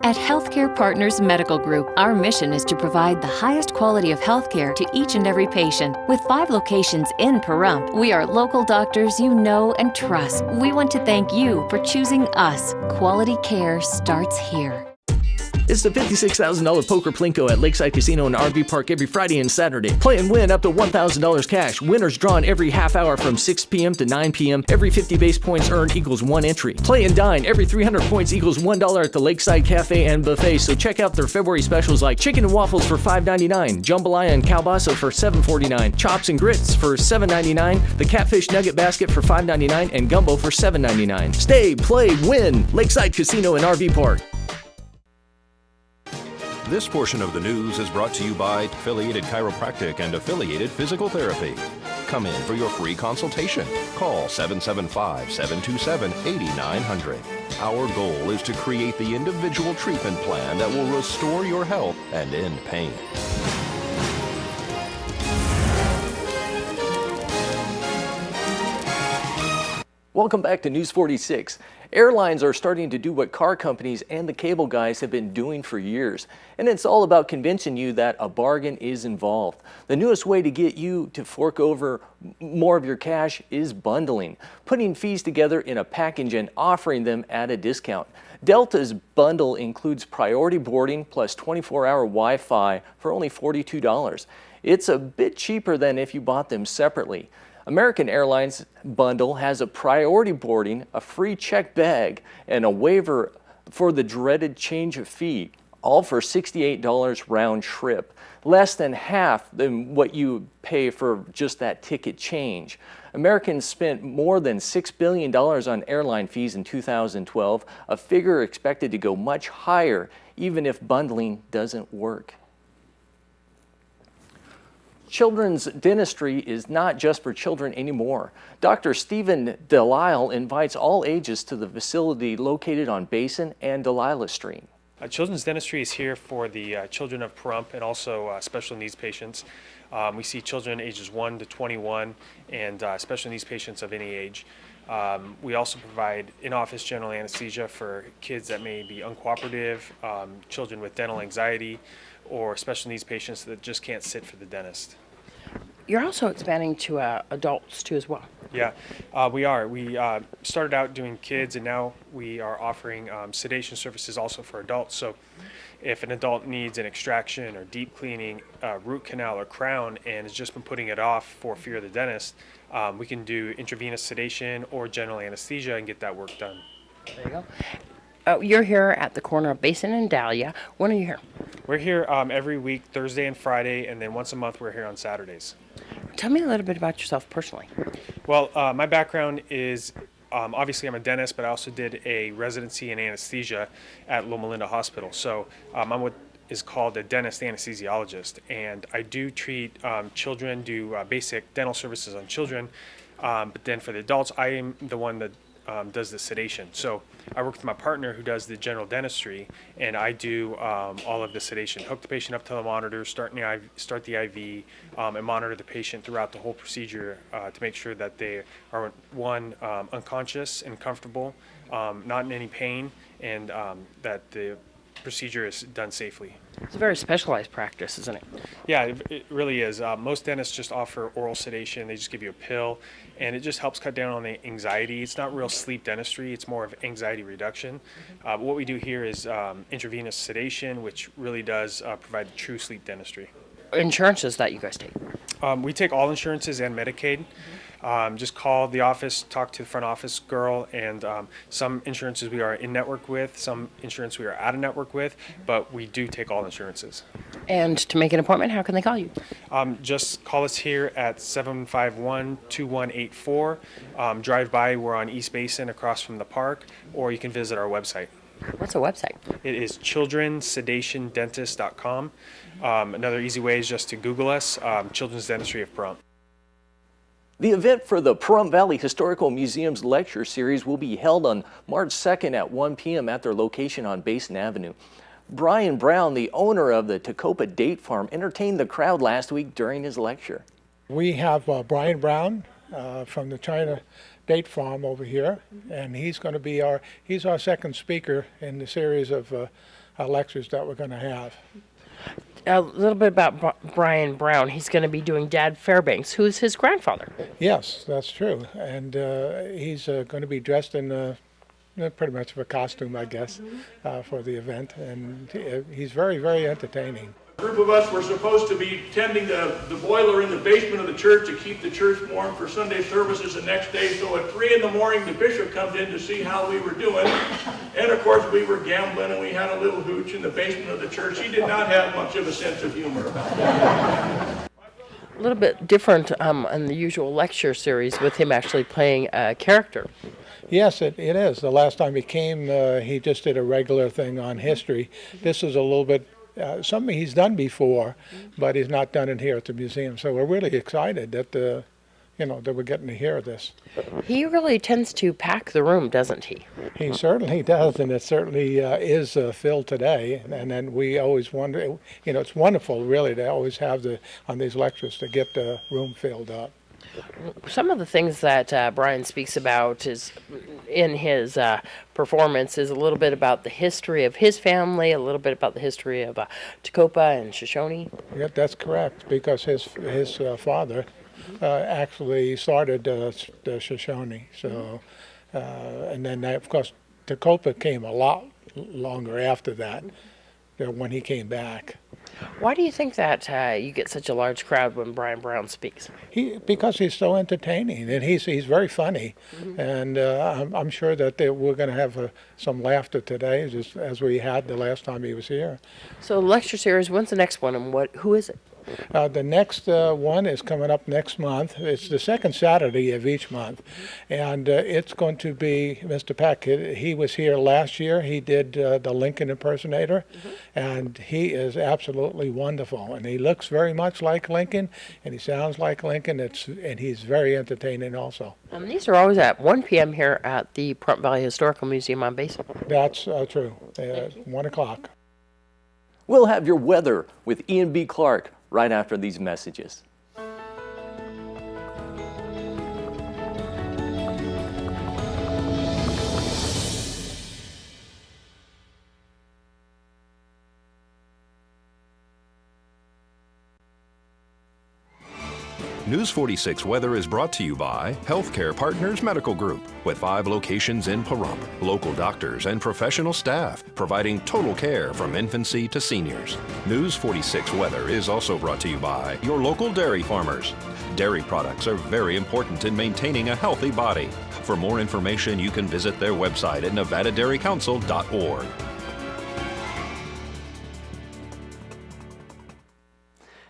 At Healthcare Partners Medical Group, our mission is to provide the highest quality of healthcare to each and every patient. With 5 locations in Pahrump, we are local doctors you know and trust. We want to thank you for choosing us. Quality care starts here. It's the $56,000 Poker Plinko at Lakeside Casino and RV Park every Friday and Saturday. Play and win up to $1,000 cash. Winners drawn every half hour from 6 p.m. to 9 p.m. Every 50 base points earned equals 1 entry. Play and dine. Every 300 points equals $1 at the Lakeside Cafe and Buffet. So check out their February specials like chicken and waffles for $5.99, jambalaya and kielbasa for $7.49, chops and grits for $7.99, the catfish nugget basket for $5.99, and gumbo for $7.99. Stay, play, win. Lakeside Casino and RV Park. This portion of the news is brought to you by Affiliated Chiropractic and Affiliated Physical Therapy. Come in for your free consultation. Call 775-727-8900. Our goal is to create the individual treatment plan that will restore your health and end pain. Welcome back to News 46. Airlines are starting to do what car companies and the cable guys have been doing for years. And it's all about convincing you that a bargain is involved. The newest way to get you to fork over more of your cash is bundling, putting fees together in a package and offering them at a discount. Delta's bundle includes priority boarding plus 24-hour Wi-Fi for only $42. It's a bit cheaper than if you bought them separately. American Airlines bundle has a priority boarding, a free check bag, and a waiver for the dreaded change of fee, all for $68 round trip, less than half than what you pay for just that ticket change. Americans spent more than $6 billion on airline fees in 2012, a figure expected to go much higher even if bundling doesn't work. Children's dentistry is not just for children anymore. Dr. Stephen Delisle invites all ages to the facility located on Basin and Delilah Street. Children's dentistry is here for the children of Pahrump and also special needs patients. We see children ages 1 to 21 and special needs patients of any age. We also provide in-office general anesthesia for kids that may be uncooperative, children with dental anxiety, or special needs patients that just can't sit for the dentist. You're also expanding to adults too as well. Yeah, we are. We started out doing kids, and now we are offering sedation services also for adults. So if an adult needs an extraction or deep cleaning, root canal or crown, and has just been putting it off for fear of the dentist, we can do intravenous sedation or general anesthesia and get that work done. There you go. You're here at the corner of Basin and Dahlia. When are you here? We're here every week, Thursday and Friday, and then once a month we're here on Saturdays. Tell me a little bit about yourself personally. Well, my background is obviously I'm a dentist, but I also did a residency in anesthesia at Loma Linda Hospital. So I'm what is called a dentist anesthesiologist, and I do treat children, do basic dental services on children, but then for the adults, I am the one that does the sedation. So I work with my partner who does the general dentistry, and I do all of the sedation. Hook the patient up to the monitor, start the IV, and monitor the patient throughout the whole procedure to make sure that they are, one, unconscious and comfortable, not in any pain, and that the procedure is done safely. It's a very specialized practice, isn't it? Yeah, it really is. Most dentists just offer oral sedation. They just give you a pill, and it just helps cut down on the anxiety. It's not real sleep dentistry. It's more of anxiety reduction. But what we do here is intravenous sedation, which really does provide true sleep dentistry. Insurances that you guys take? We take all insurances and Medicaid. Just call the office, talk to the front office girl, and some insurances we are in network with, some insurance we are out of network with, but we do take all insurances. And to make an appointment, how can they call you? Just call us here at 751-2184. Drive by, we're on East Basin across from the park, or you can visit our website. What's the website? It is childrensedationdentist.com. Another easy way is just to Google us, Children's Dentistry of Pahrump. The event for the Pahrump Valley Historical Museum's lecture series will be held on March 2nd at 1 p.m. at their location on Basin Avenue. Brian Brown, the owner of the Tacopa Date Farm, entertained the crowd last week during his lecture. We have Brian Brown from the China Date Farm over here, and he's going to be our second speaker in the series of lectures that we're going to have. A little bit about Brian Brown. He's going to be doing Dad Fairbanks, who's his grandfather. Yes, that's true. And he's going to be dressed in pretty much of a costume, I guess, for the event. And he's very, very entertaining. A group of us were supposed to be tending the boiler in the basement of the church to keep the church warm for Sunday services the next day. So at 3 in the morning, the bishop comes in to see how we were doing. And of course, we were gambling and we had a little hooch in the basement of the church. He did not have much of a sense of humor about that. A little bit different in the usual lecture series with him actually playing a character. Yes, it is. The last time he came, he just did a regular thing on history. This is a little bit something he's done before, but he's not done it here at the museum. So we're really excited that that we're getting to hear this. He really tends to pack the room, doesn't he? He certainly does, and it certainly is filled today. And then we always wonder, it's wonderful really to always have on these lectures to get the room filled up. Some of the things that Brian speaks about is in his performance is a little bit about the history of his family, a little bit about the history of Tecopa and Shoshone. Yeah, that's correct, because his father actually started the Shoshone. So, and then of course Tecopa came a lot longer after that, when he came back. Why do you think that you get such a large crowd when Brian Brown speaks? Because he's so entertaining, and he's very funny, and I'm sure that we're going to have some laughter today, just as we had the last time he was here. So lecture series, when's the next one, and who is it? The next one is coming up next month. It's the second Saturday of each month, and it's going to be Mr. Peck. He was here last year. He did the Lincoln impersonator, and he is absolutely wonderful. And he looks very much like Lincoln, and he sounds like Lincoln. And he's very entertaining also. And these are always at 1 p.m. here at the Pahrump Valley Historical Museum on Basin. That's true. 1 o'clock. We'll have your weather with Ian B. Clark right after these messages. News 46 weather is brought to you by Healthcare Partners Medical Group, with 5 locations in Pahrump. Local doctors and professional staff providing total care from infancy to seniors. News 46 weather is also brought to you by your local dairy farmers. Dairy products are very important in maintaining a healthy body. For more information, you can visit their website at nevadadairycouncil.org.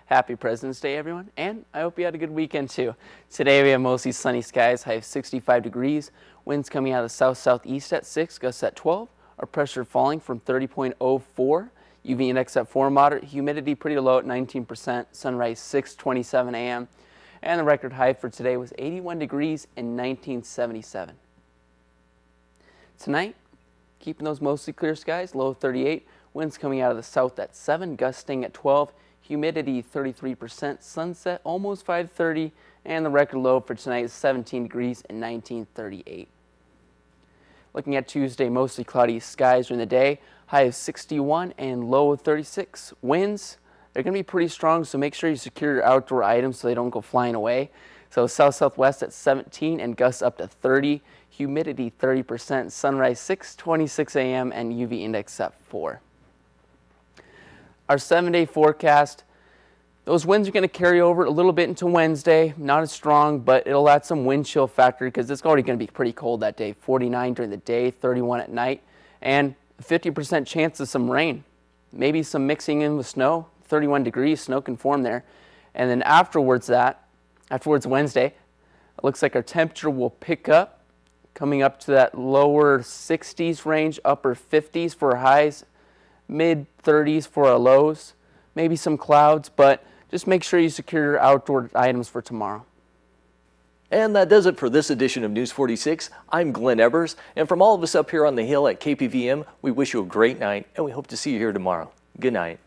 Happy President's Day, everyone, and I hope you had a good weekend too. Today we have mostly sunny skies, high of 65 degrees, winds coming out of the south-southeast at 6, gusts at 12, our pressure falling from 30.04, UV index at 4, moderate humidity pretty low at 19%, sunrise 6:27 a.m., and the record high for today was 81 degrees in 1977. Tonight, keeping those mostly clear skies, low of 38, winds coming out of the south at 7, gusting at 12, humidity 33%, sunset almost 5:30, and the record low for tonight is 17 degrees in 1938. Looking at Tuesday, mostly cloudy skies during the day, high of 61 and low of 36. Winds, they're going to be pretty strong, so make sure you secure your outdoor items so they don't go flying away. So south-southwest at 17 and gusts up to 30, humidity 30%, sunrise 6:26 a.m. and UV index at 4. Our 7-day forecast, those winds are going to carry over a little bit into Wednesday. Not as strong, but it'll add some wind chill factor because it's already going to be pretty cold that day. 49 during the day, 31 at night, and 50% chance of some rain. Maybe some mixing in with snow. 31 degrees, snow can form there. And then afterwards Wednesday, it looks like our temperature will pick up, coming up to that lower 60s range, upper 50s for our highs, mid-30s for our lows, maybe some clouds, but just make sure you secure your outdoor items for tomorrow. And that does it for this edition of News 46. I'm Glenn Evers, and from all of us up here on the Hill at KPVM, we wish you a great night, and we hope to see you here tomorrow. Good night.